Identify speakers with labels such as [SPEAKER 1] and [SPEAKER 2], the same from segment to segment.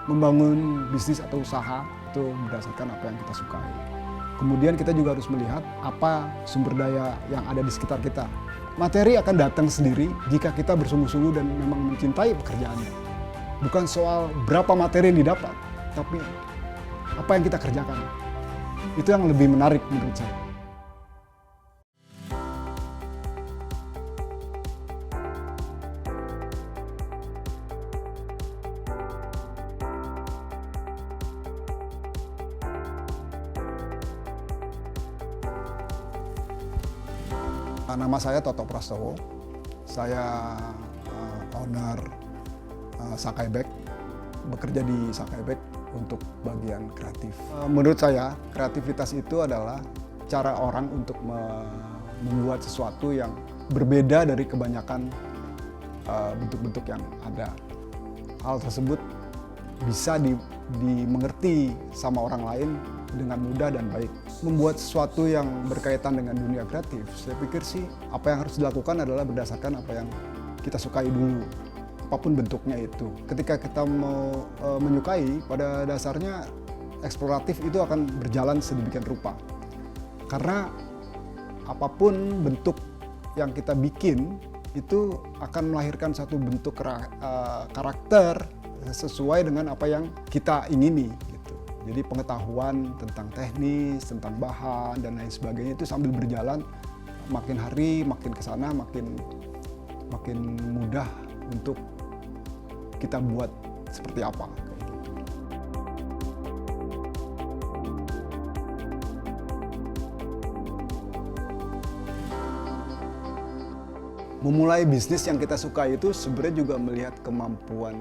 [SPEAKER 1] membangun bisnis atau usaha itu berdasarkan apa yang kita sukai. Kemudian kita juga harus melihat apa sumber daya yang ada di sekitar kita. Materi akan datang sendiri jika kita bersungguh-sungguh dan memang mencintai pekerjaannya. Bukan soal berapa materi yang didapat, tapi apa yang kita kerjakan. Itu yang lebih menarik menurut saya. Nama saya Toto Prastowo, saya owner Sakaibag, bekerja di Sakaibag untuk bagian kreatif. Menurut saya, kreativitas itu adalah cara orang untuk membuat sesuatu yang berbeda dari kebanyakan bentuk-bentuk yang ada. Hal tersebut bisa dimengerti sama orang lain dengan mudah dan baik. Membuat sesuatu yang berkaitan dengan dunia kreatif, saya pikir sih apa yang harus dilakukan adalah berdasarkan apa yang kita sukai dulu, apapun bentuknya itu. Ketika kita mau menyukai, pada dasarnya eksploratif itu akan berjalan sedemikian rupa. Karena apapun bentuk yang kita bikin, itu akan melahirkan satu bentuk karakter sesuai dengan apa yang kita ingini. Jadi pengetahuan tentang teknis, tentang bahan, dan lain sebagainya itu sambil berjalan, makin hari makin kesana, makin mudah untuk kita buat seperti apa. Memulai bisnis yang kita suka itu sebenarnya juga melihat kemampuan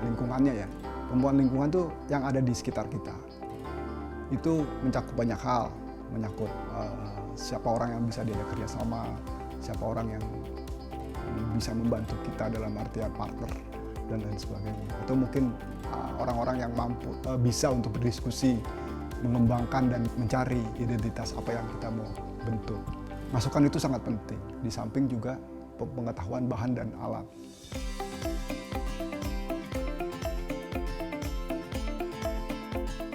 [SPEAKER 1] lingkungannya ya. Kemampuan lingkungan tuh yang ada di sekitar kita. Itu mencakup banyak hal, menyangkut siapa orang yang bisa diajak kerjasama, siapa orang yang bisa membantu kita dalam artian partner dan lain sebagainya. Atau mungkin orang-orang yang mampu bisa untuk berdiskusi, mengembangkan dan mencari identitas apa yang kita mau bentuk. Masukan itu sangat penting, di samping juga pengetahuan bahan dan alat.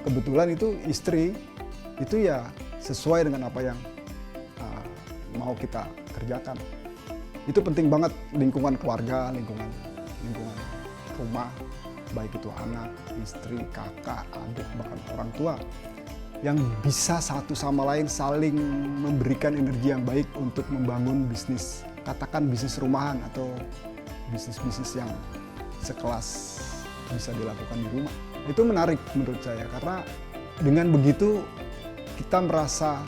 [SPEAKER 1] Kebetulan itu istri itu ya sesuai dengan apa yang mau kita kerjakan. Itu penting banget, lingkungan keluarga, lingkungan rumah, baik itu anak, istri, kakak, adik, bahkan orang tua, yang bisa satu sama lain saling memberikan energi yang baik untuk membangun bisnis. Katakan bisnis rumahan atau bisnis-bisnis yang sekelas bisa dilakukan di rumah. Itu menarik menurut saya, karena dengan begitu kita merasa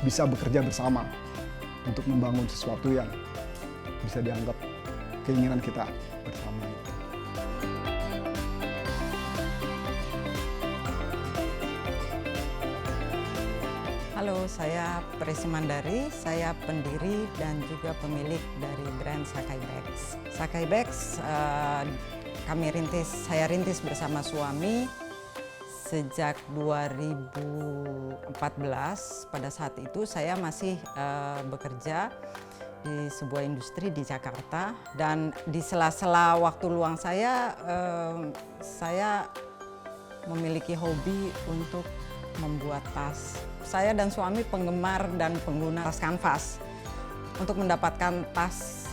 [SPEAKER 1] bisa bekerja bersama untuk membangun sesuatu yang bisa dianggap keinginan kita bersama.
[SPEAKER 2] Halo, saya Presi Mandari, saya pendiri dan juga pemilik dari brand Sakaibags. Sakaibags saya rintis bersama suami sejak 2014. Pada saat itu saya masih bekerja di sebuah industri di Jakarta, dan di sela-sela waktu luang saya memiliki hobi untuk membuat tas. Saya dan suami penggemar dan pengguna tas kanvas. Untuk mendapatkan tas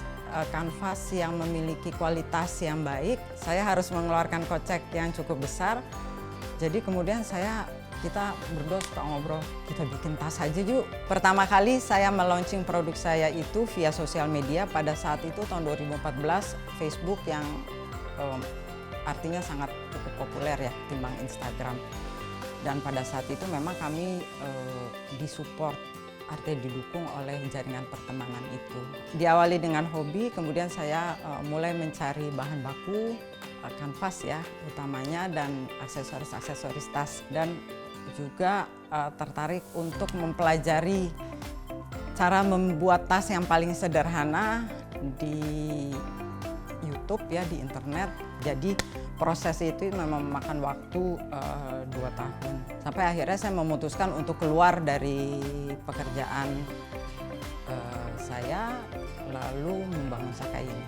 [SPEAKER 2] kanvas yang memiliki kualitas yang baik, saya harus mengeluarkan kocek yang cukup besar. Jadi kemudian kita berdua suka ngobrol, kita bikin tas aja yuk. Pertama kali saya melaunching produk saya itu via sosial media. Pada saat itu tahun 2014, Facebook yang artinya sangat cukup populer ya timbang Instagram. Dan pada saat itu memang kami disupport, artinya didukung oleh jaringan pertemanan itu. Diawali dengan hobi, kemudian saya mulai mencari bahan baku, kanvas ya utamanya, dan aksesoris tas. Dan juga tertarik untuk mempelajari cara membuat tas yang paling sederhana di YouTube ya, di internet. Jadi proses itu memang memakan waktu 2 tahun. Sampai akhirnya saya memutuskan untuk keluar dari pekerjaan saya, lalu membangun Sakai ini.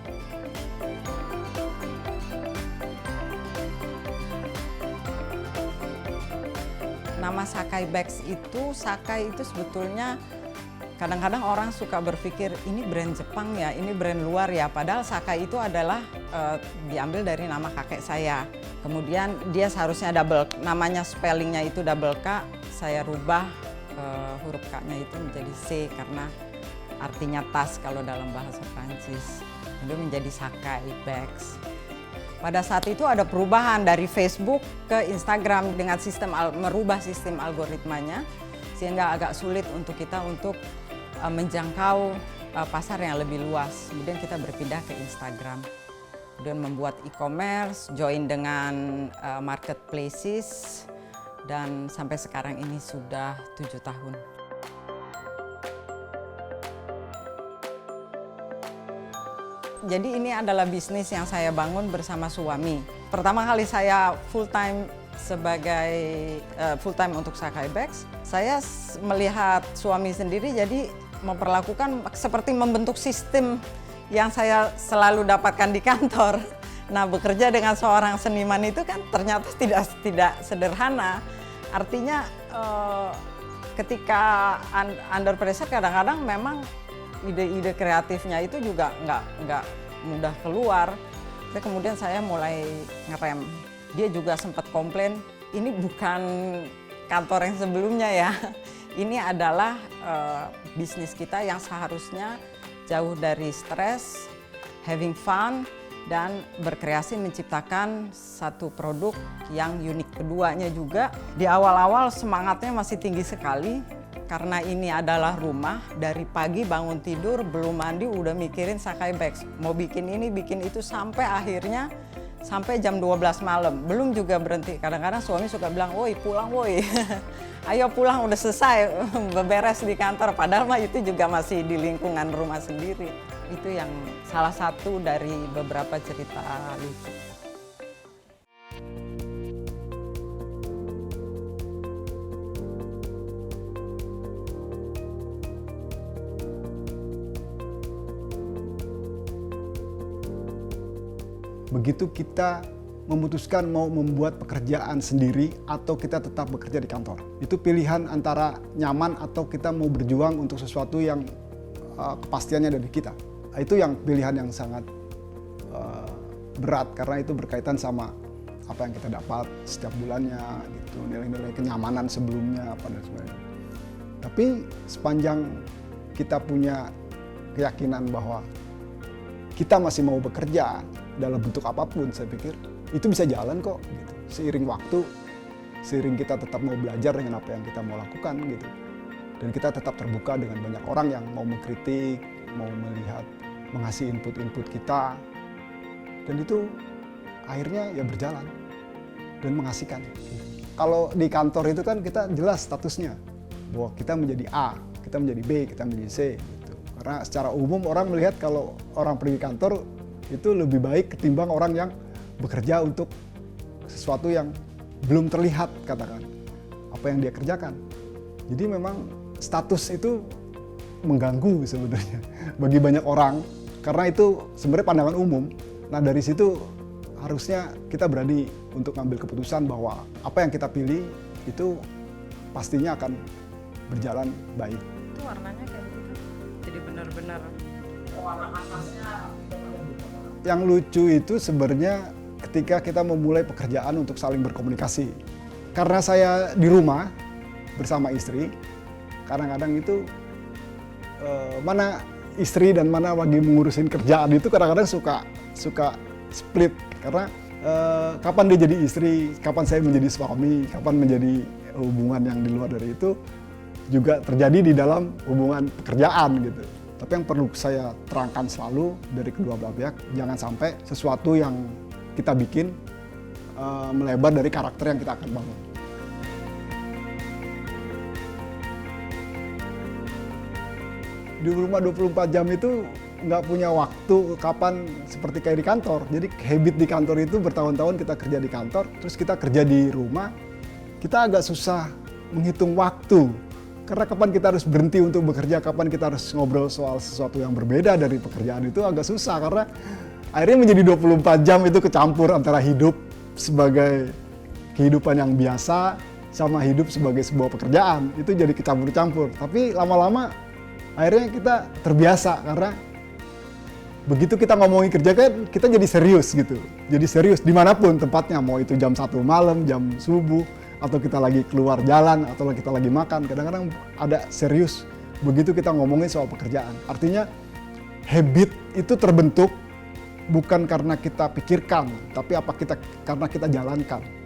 [SPEAKER 2] Nama Sakai Bags itu, Sakai itu sebetulnya kadang-kadang orang suka berpikir ini brand Jepang ya, ini brand luar ya. Padahal Sakai itu adalah diambil dari nama kakek saya. Kemudian dia seharusnya double, namanya spellingnya itu double K. Saya rubah huruf K-nya itu menjadi C karena artinya tas kalau dalam bahasa Prancis. Kemudian menjadi Sakai Bags. Pada saat itu ada perubahan dari Facebook ke Instagram dengan merubah sistem algoritmanya sehingga agak sulit untuk kita untuk menjangkau pasar yang lebih luas. Kemudian kita berpindah ke Instagram. Kemudian membuat e-commerce, join dengan marketplaces dan sampai sekarang ini sudah 7 tahun. Jadi ini adalah bisnis yang saya bangun bersama suami. Pertama kali saya full time untuk Sakai Bags, saya melihat suami sendiri jadi memperlakukan seperti membentuk sistem yang saya selalu dapatkan di kantor. Nah, bekerja dengan seorang seniman itu kan ternyata tidak sederhana. Artinya ketika under pressure kadang-kadang memang ide-ide kreatifnya itu juga nggak mudah keluar. Tapi kemudian saya mulai ngerem. Dia juga sempat komplain, ini bukan kantor yang sebelumnya ya. Ini adalah bisnis kita yang seharusnya jauh dari stres, having fun, dan berkreasi menciptakan satu produk yang unik. Keduanya juga di awal-awal semangatnya masih tinggi sekali. Karena ini adalah rumah, dari pagi bangun tidur, belum mandi, udah mikirin Sakai Bags. Mau bikin ini, bikin itu, sampai akhirnya sampai jam 12 malam. Belum juga berhenti. Kadang-kadang suami suka bilang, woi pulang woi. Ayo pulang, udah selesai, beberes di kantor. Padahal mah itu juga masih di lingkungan rumah sendiri. Itu yang salah satu dari beberapa cerita lucu.
[SPEAKER 1] Begitu kita memutuskan mau membuat pekerjaan sendiri atau kita tetap bekerja di kantor. Itu pilihan antara nyaman atau kita mau berjuang untuk sesuatu yang kepastiannya dari kita. Itu yang pilihan yang sangat berat karena itu berkaitan sama apa yang kita dapat setiap bulannya, gitu, nilai-nilai kenyamanan sebelumnya apa dan sebagainya. Tapi sepanjang kita punya keyakinan bahwa kita masih mau bekerja dalam bentuk apapun, saya pikir itu bisa jalan kok gitu. Seiring waktu, seiring kita tetap mau belajar dengan apa yang kita mau lakukan gitu. Dan kita tetap terbuka dengan banyak orang yang mau mengkritik, mau melihat, mengasih input-input kita. Dan itu akhirnya ya berjalan dan mengasihkan. Kalau di kantor itu kan kita jelas statusnya bahwa kita menjadi A, kita menjadi B, kita menjadi C gitu. Karena secara umum orang melihat kalau orang pergi kantor itu lebih baik ketimbang orang yang bekerja untuk sesuatu yang belum terlihat, katakan apa yang dia kerjakan. Jadi memang status itu mengganggu sebenarnya bagi banyak orang karena itu sebenarnya pandangan umum. Nah dari situ harusnya kita berani untuk ngambil keputusan bahwa apa yang kita pilih itu pastinya akan berjalan baik.
[SPEAKER 2] Itu warnanya kayak begitu, jadi benar-benar warna atasnya.
[SPEAKER 1] Yang lucu itu sebenarnya ketika kita memulai pekerjaan untuk saling berkomunikasi. Karena saya di rumah bersama istri, kadang-kadang itu mana istri dan mana lagi mengurusin kerjaan itu kadang-kadang suka split. Karena kapan dia jadi istri, kapan saya menjadi suami, kapan menjadi hubungan yang di luar dari itu juga terjadi di dalam hubungan pekerjaan gitu. Tapi yang perlu saya terangkan selalu dari kedua belah pihak, jangan sampai sesuatu yang kita bikin melebar dari karakter yang kita akan bangun. Di rumah 24 jam itu nggak punya waktu kapan seperti kayak di kantor. Jadi habit di kantor itu bertahun-tahun kita kerja di kantor, terus kita kerja di rumah, kita agak susah menghitung waktu. Karena kapan kita harus berhenti untuk bekerja, kapan kita harus ngobrol soal sesuatu yang berbeda dari pekerjaan itu agak susah. Karena akhirnya menjadi 24 jam itu kecampur antara hidup sebagai kehidupan yang biasa sama hidup sebagai sebuah pekerjaan. Itu jadi kecampur-campur. Tapi lama-lama akhirnya kita terbiasa karena begitu kita ngomongin kerja kan kita jadi serius gitu. Jadi serius dimanapun tempatnya, mau itu jam 1 malam, jam subuh, atau kita lagi keluar jalan, atau kita lagi makan. Kadang-kadang ada serius begitu kita ngomongin soal pekerjaan. Artinya habit itu terbentuk bukan karena kita pikirkan, tapi karena kita jalankan.